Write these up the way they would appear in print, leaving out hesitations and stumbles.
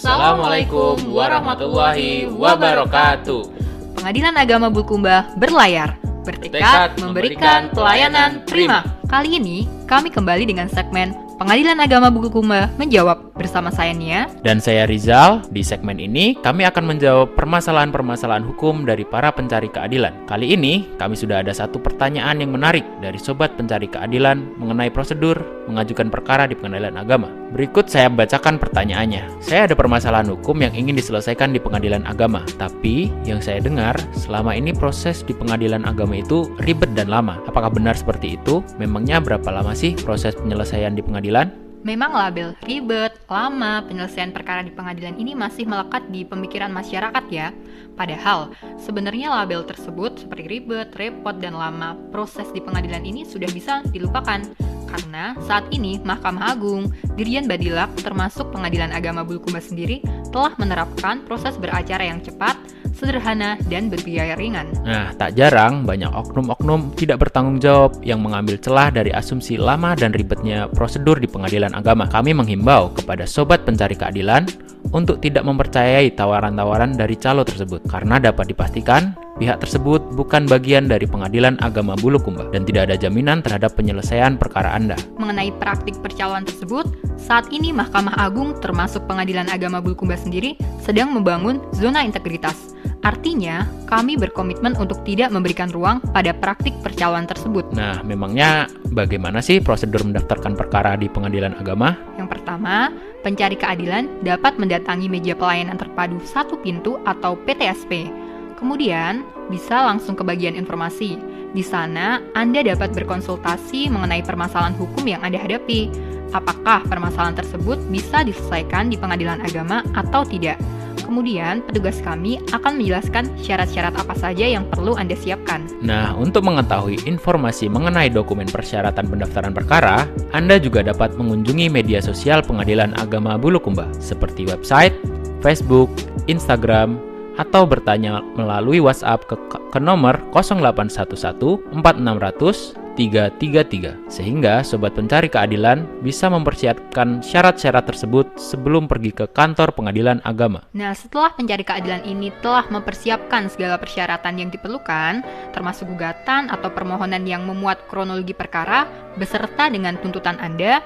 Assalamualaikum warahmatullahi wabarakatuh. Pengadilan Agama Bulukumba berlayar, bertekad memberikan pelayanan prima. Kali ini kami kembali dengan segmen Pengadilan Agama Bulukumba menjawab bersama saya Nia dan saya Rizal. Di segmen ini kami akan menjawab permasalahan-permasalahan hukum dari para pencari keadilan. Kali ini kami sudah ada satu pertanyaan yang menarik dari sobat pencari keadilan mengenai prosedur mengajukan perkara di pengadilan agama. Berikut saya bacakan pertanyaannya. Saya ada permasalahan hukum yang ingin diselesaikan di pengadilan agama, tapi yang saya dengar selama ini proses di pengadilan agama itu ribet dan lama. Apakah benar seperti itu? Memangnya berapa lama sih proses penyelesaian di pengadilan? Memang label ribet, lama, penyelesaian perkara di pengadilan ini masih melekat di pemikiran masyarakat ya. Padahal, sebenarnya label tersebut seperti ribet, repot, dan lama proses di pengadilan ini sudah bisa dilupakan. Karena saat ini Mahkamah Agung, Dirjen Badilak, termasuk Pengadilan Agama Bulukumba sendiri telah menerapkan proses beracara yang cepat, sederhana, dan berbiaya ringan. Nah, tak jarang banyak oknum-oknum tidak bertanggung jawab yang mengambil celah dari asumsi lama dan ribetnya prosedur di pengadilan agama. Kami menghimbau kepada sobat pencari keadilan untuk tidak mempercayai tawaran-tawaran dari calo tersebut, karena dapat dipastikan pihak tersebut bukan bagian dari Pengadilan Agama Bulukumba dan tidak ada jaminan terhadap penyelesaian perkara Anda. Mengenai praktik percaloan tersebut, saat ini Mahkamah Agung termasuk Pengadilan Agama Bulukumba sendiri sedang membangun zona integritas. Artinya, kami berkomitmen untuk tidak memberikan ruang pada praktik percaloan tersebut. Nah, memangnya bagaimana sih prosedur mendaftarkan perkara di pengadilan agama? Yang pertama, pencari keadilan dapat mendatangi meja pelayanan terpadu satu pintu atau PTSP. Kemudian, bisa langsung ke bagian informasi. Di sana, Anda dapat berkonsultasi mengenai permasalahan hukum yang Anda hadapi. Apakah permasalahan tersebut bisa diselesaikan di pengadilan agama atau tidak? Kemudian, petugas kami akan menjelaskan syarat-syarat apa saja yang perlu Anda siapkan. Nah, untuk mengetahui informasi mengenai dokumen persyaratan pendaftaran perkara, Anda juga dapat mengunjungi media sosial Pengadilan Agama Bulukumba, seperti website, Facebook, Instagram, atau bertanya melalui WhatsApp ke nomor 0811 4600 333, sehingga sobat pencari keadilan bisa mempersiapkan syarat-syarat tersebut sebelum pergi ke kantor pengadilan agama. Nah, setelah pencari keadilan ini telah mempersiapkan segala persyaratan yang diperlukan, termasuk gugatan atau permohonan yang memuat kronologi perkara beserta dengan tuntutan Anda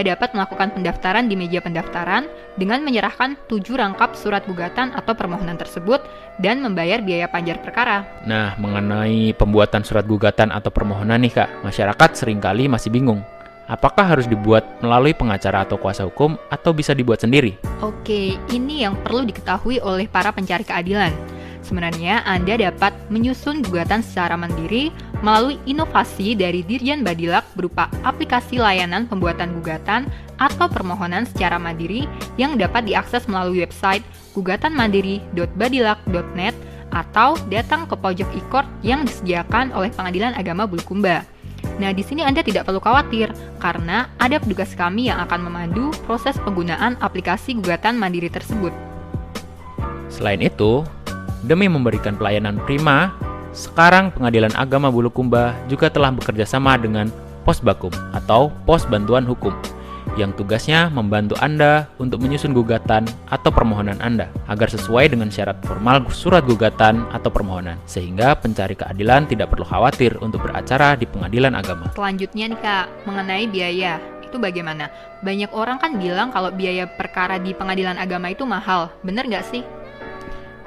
dapat melakukan pendaftaran di meja pendaftaran dengan menyerahkan 7 rangkap surat gugatan atau permohonan tersebut dan membayar biaya panjar perkara. Nah, mengenai pembuatan surat gugatan atau permohonan nih Kak, masyarakat seringkali masih bingung. Apakah harus dibuat melalui pengacara atau kuasa hukum atau bisa dibuat sendiri? Oke, ini yang perlu diketahui oleh para pencari keadilan. Sebenarnya Anda dapat menyusun gugatan secara mandiri melalui inovasi dari Dirjen Badilak berupa aplikasi layanan pembuatan gugatan atau permohonan secara mandiri yang dapat diakses melalui website gugatanmandiri.badilak.net atau datang ke pojok e-court yang disediakan oleh Pengadilan Agama Bulukumba. Nah, di sini Anda tidak perlu khawatir karena ada petugas kami yang akan memandu proses penggunaan aplikasi gugatan mandiri tersebut. Selain itu, demi memberikan pelayanan prima, sekarang Pengadilan Agama Bulukumba juga telah bekerja sama dengan Posbakum atau Pos Bantuan Hukum, yang tugasnya membantu Anda untuk menyusun gugatan atau permohonan Anda agar sesuai dengan syarat formal surat gugatan atau permohonan, sehingga pencari keadilan tidak perlu khawatir untuk beracara di pengadilan agama. Selanjutnya nih Kak, mengenai biaya. Itu bagaimana? Banyak orang kan bilang kalau biaya perkara di pengadilan agama itu mahal. Bener nggak sih?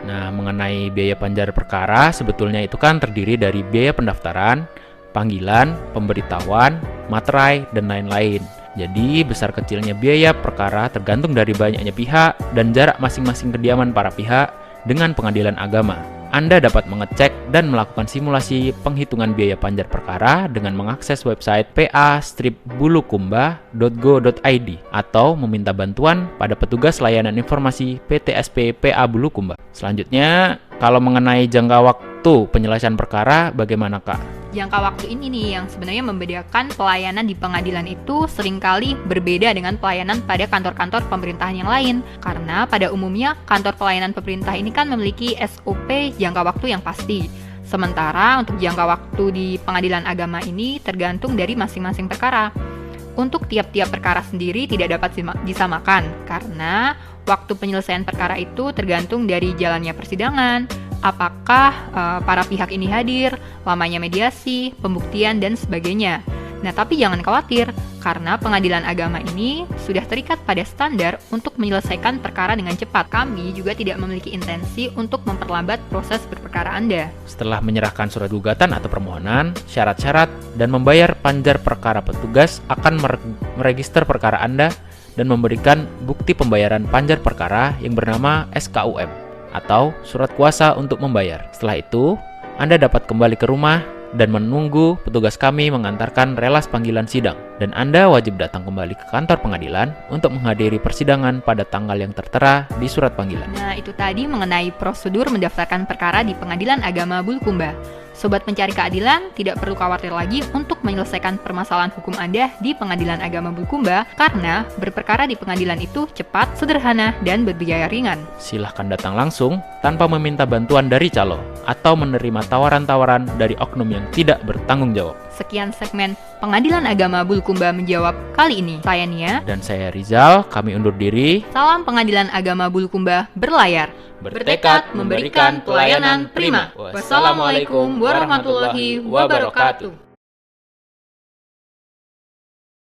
Nah, mengenai biaya panjar perkara, sebetulnya itu kan terdiri dari biaya pendaftaran, panggilan, pemberitahuan, materai, dan lain-lain. Jadi, besar kecilnya biaya perkara tergantung dari banyaknya pihak dan jarak masing-masing kediaman para pihak dengan pengadilan agama. Anda dapat mengecek dan melakukan simulasi penghitungan biaya panjar perkara dengan mengakses website pa-bulukumba.go.id atau meminta bantuan pada petugas layanan informasi PTSP PA Bulukumba. Selanjutnya, kalau mengenai jangka waktu penyelesaian perkara, bagaimana Kak? Jangka waktu ini nih yang sebenarnya membedakan pelayanan di pengadilan itu seringkali berbeda dengan pelayanan pada kantor-kantor pemerintahan yang lain. Karena pada umumnya kantor pelayanan pemerintah ini kan memiliki SOP jangka waktu yang pasti. Sementara untuk jangka waktu di pengadilan agama ini tergantung dari masing-masing perkara. Untuk tiap-tiap perkara sendiri tidak dapat disamakan karena waktu penyelesaian perkara itu tergantung dari jalannya persidangan, apakah para pihak ini hadir, lamanya mediasi, pembuktian, dan sebagainya. Nah, tapi jangan khawatir, karena pengadilan agama ini sudah terikat pada standar untuk menyelesaikan perkara dengan cepat. Kami juga tidak memiliki intensi untuk memperlambat proses berperkara Anda. Setelah menyerahkan surat gugatan atau permohonan, syarat-syarat, dan membayar panjar perkara, petugas akan meregister perkara Anda dan memberikan bukti pembayaran panjar perkara yang bernama SKUM atau surat kuasa untuk membayar. Setelah itu, Anda dapat kembali ke rumah dan menunggu petugas kami mengantarkan relas panggilan sidang. Dan Anda wajib datang kembali ke kantor pengadilan untuk menghadiri persidangan pada tanggal yang tertera di surat panggilan. Nah, itu tadi mengenai prosedur mendaftarkan perkara di Pengadilan Agama Bulukumba. Sobat Pencari Keadilan tidak perlu khawatir lagi untuk menyelesaikan permasalahan hukum Anda di Pengadilan Agama Bulukumba karena berperkara di pengadilan itu cepat, sederhana, dan berbiaya ringan. Silahkan datang langsung tanpa meminta bantuan dari calo atau menerima tawaran-tawaran dari oknum yang tidak bertanggung jawab. Sekian segmen Pengadilan Agama Bulukumba menjawab kali ini. Saya Nia. Dan saya Rizal, kami undur diri. Salam Pengadilan Agama Bulukumba berlayar. Bertekad memberikan pelayanan prima. Wassalamualaikum warahmatullahi wabarakatuh.